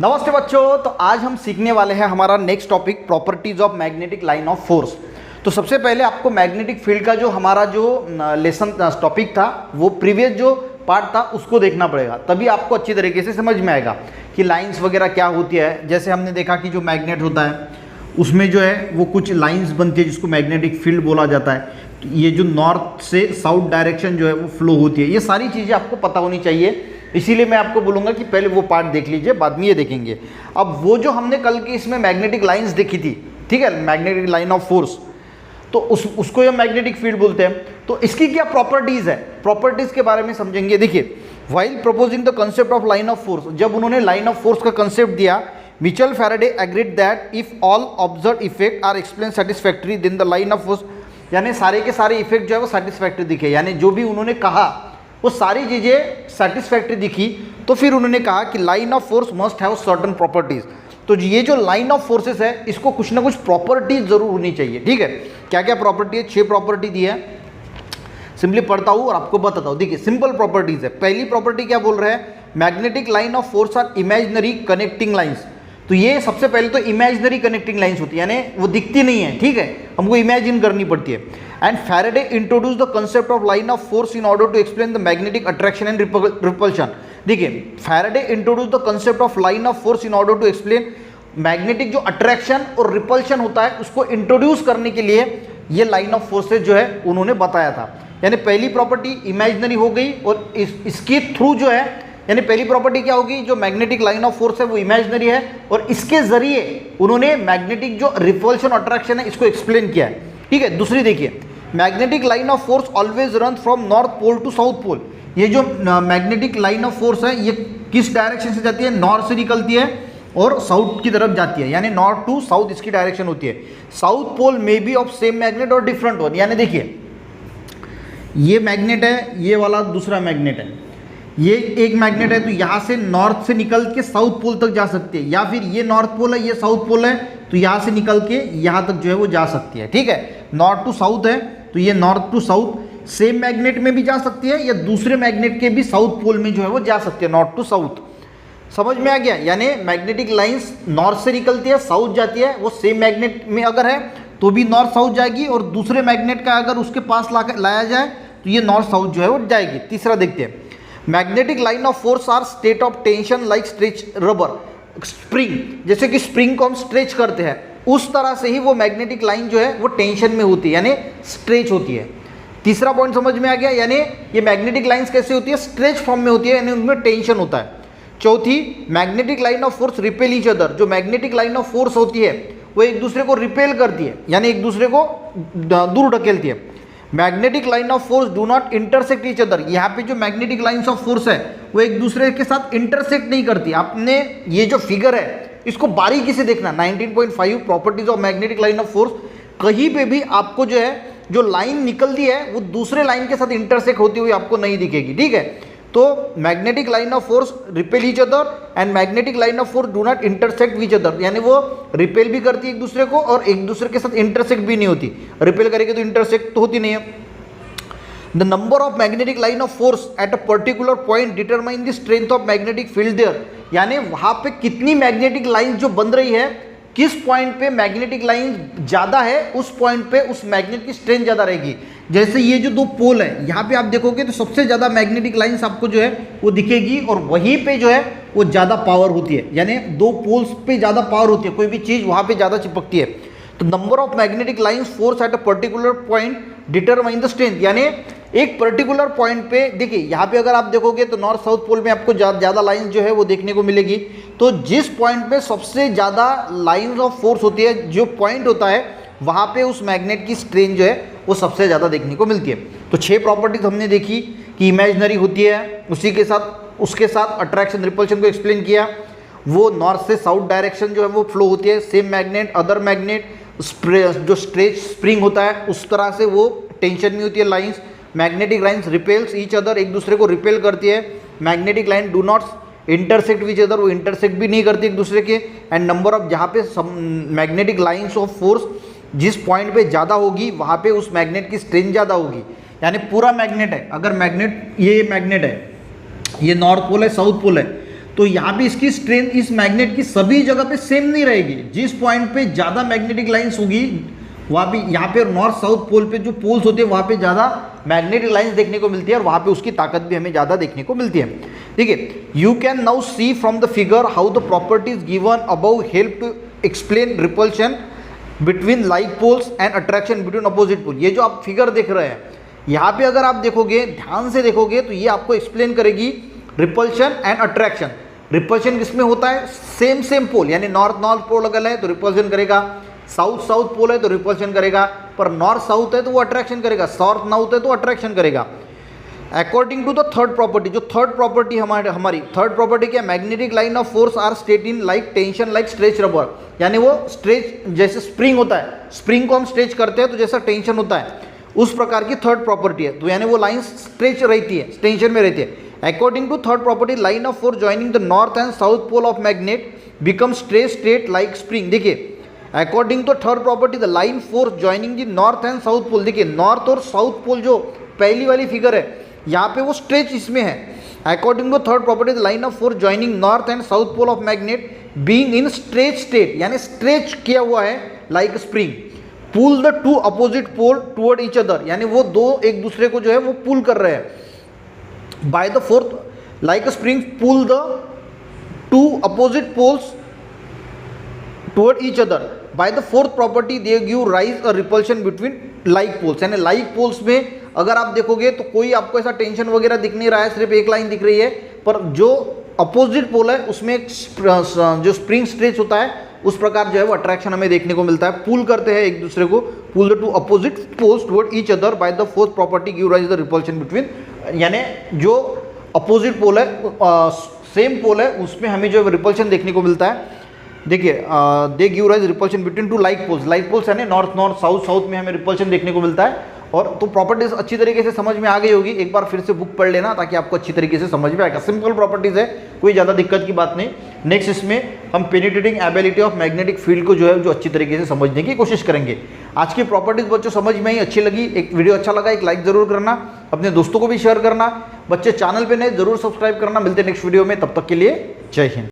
नमस्ते बच्चों, तो आज हम सीखने वाले हैं हमारा next topic properties of magnetic line of force. तो सबसे पहले आपको मैग्नेटिक फील्ड का जो हमारा जो लेसन टॉपिक था वो प्रीवियस जो पार्ट था उसको देखना पड़ेगा, तभी आपको अच्छी तरीके से समझ में आएगा कि लाइंस वगैरह क्या होती है। जैसे हमने देखा कि जो मैग्नेट होता है उसमें जो है वो कुछ लाइंस बनती है जिसको मैग्नेटिक फील्ड बोला जाता है। तो ये जो नॉर्थ से साउथ डायरेक्शन जो है वो फ्लो होती है, ये सारी चीज़ें आपको पता होनी चाहिए। इसीलिए मैं आपको बोलूँगा कि पहले वो पार्ट देख लीजिए, बाद में ये देखेंगे। अब वो जो हमने कल की इसमें मैग्नेटिक लाइंस देखी थी, ठीक है, मैग्नेटिक लाइन ऑफ फोर्स, तो उसको हम मैग्नेटिक फील्ड बोलते हैं। तो इसकी क्या प्रॉपर्टीज़ है, प्रॉपर्टीज़ के बारे में समझेंगे। देखिए, while proposing the concept of line of force, जब उन्होंने लाइन ऑफ फोर्स का कंसेप्ट दिया, Michael Faraday agreed that if all observe effect are explain satisfactory then the line of force, यानी सारे के सारे इफेक्ट जो है वो सेटिस्फैक्टरी दिखे, यानी जो भी उन्होंने कहा वो सारी चीज़ें सेटिस्फैक्टरी दिखी, तो फिर उन्होंने कहा कि line of force must have certain properties. तो ये जो लाइन ऑफ फोर्सेस है इसको कुछ ना कुछ प्रॉपर्टीज जरूर होनी चाहिए, ठीक है। क्या क्या प्रॉपर्टी है? 6 प्रॉपर्टी दी है, सिंपली पढ़ता हूँ और आपको बताता हूँ। देखिए, सिंपल प्रॉपर्टीज है। पहली प्रॉपर्टी क्या बोल रहे हैं? Magnetic line of force are imaginary connecting lines. तो ये सबसे पहले तो इमेजिनरी कनेक्टिंग लाइन्स होती है, यानी वो दिखती नहीं है, ठीक है, हमको इमेजिन करनी पड़ती है। And Faraday introduce the concept of line of force in order to explain the magnetic attraction and repulsion. देखिए, Faraday introduce the concept of line of force in order to explain magnetic जो attraction और repulsion होता है उसको introduce करने के लिए ये लाइन ऑफ फोर्सेज जो है उन्होंने बताया था। यानी पहली प्रॉपर्टी इमेजिनरी हो गई, और इसके थ्रू जो है, यानी पहली प्रॉपर्टी क्या होगी, जो मैग्नेटिक लाइन ऑफ फोर्स है वो इमेजिनरी है, और इसके जरिए उन्होंने मैग्नेटिक जो रिपल्शन अट्रैक्शन है इसको एक्सप्लेन किया है, ठीक है। दूसरी देखिए, magnetic line of force always run from north pole to south pole. ये जो मैग्नेटिक लाइन ऑफ फोर्स है ये किस डायरेक्शन से जाती है? नॉर्थ से निकलती है और साउथ की तरफ जाती है, यानी नॉर्थ टू साउथ इसकी डायरेक्शन होती है। South pole may be of same magnet और डिफरेंट वन, यानी देखिए ये मैग्नेट है, ये वाला दूसरा मैग्नेट है, ये एक मैग्नेट है, तो यहाँ से नॉर्थ से निकल के साउथ पोल तक जा सकती है, या फिर ये नॉर्थ पोल है, ये साउथ पोल है, तो यहाँ से निकल के यहाँ तक जो है वो जा सकती है, ठीक है। नॉर्थ टू साउथ है तो ये north to south same magnet में भी जा सकती है, या दूसरे मैग्नेट के भी साउथ पोल में जो है वो जा सकती है, नॉर्थ टू साउथ। समझ में आ गया? यानी मैग्नेटिक लाइंस नॉर्थ से निकलती है, साउथ जाती है, वो सेम मैग्नेट में अगर है तो भी नॉर्थ साउथ जाएगी, और दूसरे मैग्नेट का अगर उसके पास लाया जाए तो ये नॉर्थ साउथ जो है वो जाएगी। तीसरा देखते हैं, magnetic line of force are state of tension like stretch rubber spring. जैसे कि स्प्रिंग को हम स्ट्रेच करते हैं उस तरह से ही वो मैग्नेटिक लाइन जो है वो टेंशन में होती है, यानी स्ट्रेच होती है। तीसरा पॉइंट समझ में आ गया, यानी ये मैग्नेटिक लाइंस कैसे होती है? स्ट्रेच फॉर्म में होती है, यानी उनमें टेंशन होता है। चौथी, magnetic line of force repel each other. जो मैग्नेटिक लाइन ऑफ फोर्स होती है वो एक दूसरे को रिपेल करती है, यानी एक दूसरे को दूर ढकेलती है। Magnetic line of force do not intersect each other. यहाँ पे जो मैग्नेटिक लाइंस ऑफ फोर्स है वो एक दूसरे के साथ इंटरसेक्ट नहीं करती। आपने ये जो फिगर है इसको बारीकी से देखना, 19.5 properties of magnetic line of force. कहीं पे भी आपको जो है जो लाइन निकलती है वो दूसरे लाइन के साथ इंटरसेक्ट होती हुई आपको नहीं दिखेगी, ठीक है। तो magnetic line of force repel each other and magnetic line of force do not intersect which other, यानी वो रिपेल भी करती है एक दूसरे को और एक दूसरे के साथ इंटरसेक्ट भी नहीं होती। रिपेल करेगी तो इंटरसेक्ट तो होती नहीं है। The number of magnetic line of force at a particular point determine the strength of magnetic field there, यानी वहाँ पे कितनी मैग्नेटिक लाइन जो बन रही है, किस पॉइंट पे मैग्नेटिक लाइन ज़्यादा है उस पॉइंट पे उस मैग्नेट की स्ट्रेंथ ज़्यादा रहेगी। जैसे ये जो दो पोल है यहाँ पे आप देखोगे तो सबसे ज़्यादा मैग्नेटिक लाइन्स आपको जो है वो दिखेगी, और वहीं पे जो है वो ज़्यादा पावर होती है, यानी दो पोल्स पे ज़्यादा पावर होती है, कोई भी चीज़ वहाँ पे ज़्यादा चिपकती है। तो number of magnetic lines force at a particular point determine the strength, यानी एक पर्टिकुलर पॉइंट पे देखिए, यहाँ पे अगर आप देखोगे तो नॉर्थ साउथ पोल में आपको ज़्यादा लाइंस जो है वो देखने को मिलेगी। तो जिस पॉइंट पे सबसे ज़्यादा लाइंस ऑफ फोर्स होती है, जो पॉइंट होता है वहाँ पे उस मैग्नेट की स्ट्रेंथ जो है वो सबसे ज़्यादा देखने को मिलती है। तो 6 प्रॉपर्टीज हमने देखी कि इमेजिनरी होती है, उसी के साथ उसके साथ अट्रैक्शन रिपल्शन को एक्सप्लेन किया, वो नॉर्थ से साउथ डायरेक्शन जो है वो फ्लो होती है, सेम मैग्नेट अदर मैग्नेट, जो स्ट्रेच स्प्रिंग होता है उस तरह से वो टेंशन में होती है lines. Magnetic lines repels each other, एक दूसरे को रिपेल करती है। Magnetic line do not intersect which other, वो इंटरसेक्ट भी नहीं करती एक दूसरे के। एंड नंबर ऑफ, जहाँ पे मैग्नेटिक लाइंस ऑफ फोर्स जिस पॉइंट पे ज़्यादा होगी वहाँ पे उस मैग्नेट की स्ट्रेंथ ज़्यादा होगी। यानी पूरा मैग्नेट है, अगर मैग्नेट ये मैग्नेट है, ये नॉर्थ पोल है साउथ पोल है, तो यहाँ पे इसकी स्ट्रेंथ इस मैग्नेट की सभी जगह पे सेम नहीं रहेगी। जिस पॉइंट पे ज़्यादा मैग्नेटिक लाइंस होगी वहाँ पे, यहाँ पे नॉर्थ साउथ पोल पे जो पोल्स होते हैं वहाँ पे ज़्यादा मैग्नेटिक लाइंस देखने को मिलती है और वहाँ पे उसकी ताकत भी हमें ज़्यादा देखने को मिलती है। ठीक है, you can now see from the figure how the properties given above help to explain repulsion between like poles and attraction between opposite pole. ये जो आप फिगर देख रहे हैं यहाँ पे अगर आप देखोगे, ध्यान से देखोगे तो ये आपको एक्सप्लेन करेगी रिपल्शन एंड अट्रैक्शन। रिपल्शन किसमें होता है, सेम पोल, यानी नॉर्थ पोल अगर है तो रिपल्शन करेगा, साउथ पोल है तो रिपल्शन करेगा, पर नॉर्थ साउथ है तो वो अट्रैक्शन करेगा, नॉर्थ नॉर्थ है तो अट्रैक्शन करेगा। According to the third property, जो थर्ड प्रॉपर्टी हमारी थर्ड प्रॉपर्टी क्या, magnetic line of force are straight in like tension like stretch rubber, यानी वो स्ट्रेच जैसे स्प्रिंग होता है, स्प्रिंग को हम स्ट्रेच करते हैं तो जैसा टेंशन होता है उस प्रकार की थर्ड प्रॉपर्टी है। तो यानी वो लाइन स्ट्रेच रहती है, टेंशन में रहती है। According to third property, line of force joining the north and south pole of magnet become straight like spring. देखिए according to third property the line force joining the north and south pole, देखिए north और south pole जो पहली वाली figure है यहाँ पे वो स्ट्रेच इसमें है। According to third property the line of force joining north and south pole of magnet being in stretch state, यानी स्ट्रेच किया हुआ है like spring, pull the two opposite pole toward each other, यानी वो दो एक दूसरे को जो है वो पुल कर रहे हैं। By the fourth like spring pull the two opposite poles toward each other. By the fourth property they give rise a repulsion between like poles, यानी लाइक पोल्स में अगर आप देखोगे तो कोई आपको ऐसा टेंशन वगैरह दिख नहीं रहा है, सिर्फ एक लाइन दिख रही है, पर जो अपोजिट पोल है उसमें जो स्प्रिंग स्ट्रेच होता है उस प्रकार जो है वो अट्रैक्शन हमें देखने को मिलता है, पुल करते हैं एक दूसरे को, pull the two opposite poles toward each other by the fourth property give rise the repulsion between, यानी जो अपोजिट पोल है सेम पोल है उसमें हमें जो रिपल्शन देखने को मिलता है। देखिए they give rise repulsion between two like poles यानी नॉर्थ साउथ में हमें रिपल्शन देखने को मिलता है। और तो प्रॉपर्टीज अच्छी तरीके से समझ में आ गई होगी, एक बार फिर से बुक पढ़ लेना ताकि आपको अच्छी तरीके से समझ में आएगा। सिंपल प्रॉपर्टीज है, कोई ज़्यादा दिक्कत की बात नहीं। नेक्स्ट इसमें हम penetrating ability of magnetic field को जो है जो अच्छी तरीके से समझने की कोशिश करेंगे। आज की प्रॉपर्टीज बच्चों समझ में ही अच्छी लगी, एक वीडियो अच्छा लगा एक लाइक जरूर करना, अपने दोस्तों को भी शेयर करना, बच्चे चैनल पर नए जरूर सब्सक्राइब करना। मिलते हैं नेक्स्ट वीडियो में, तब तक के लिए जय हिंद।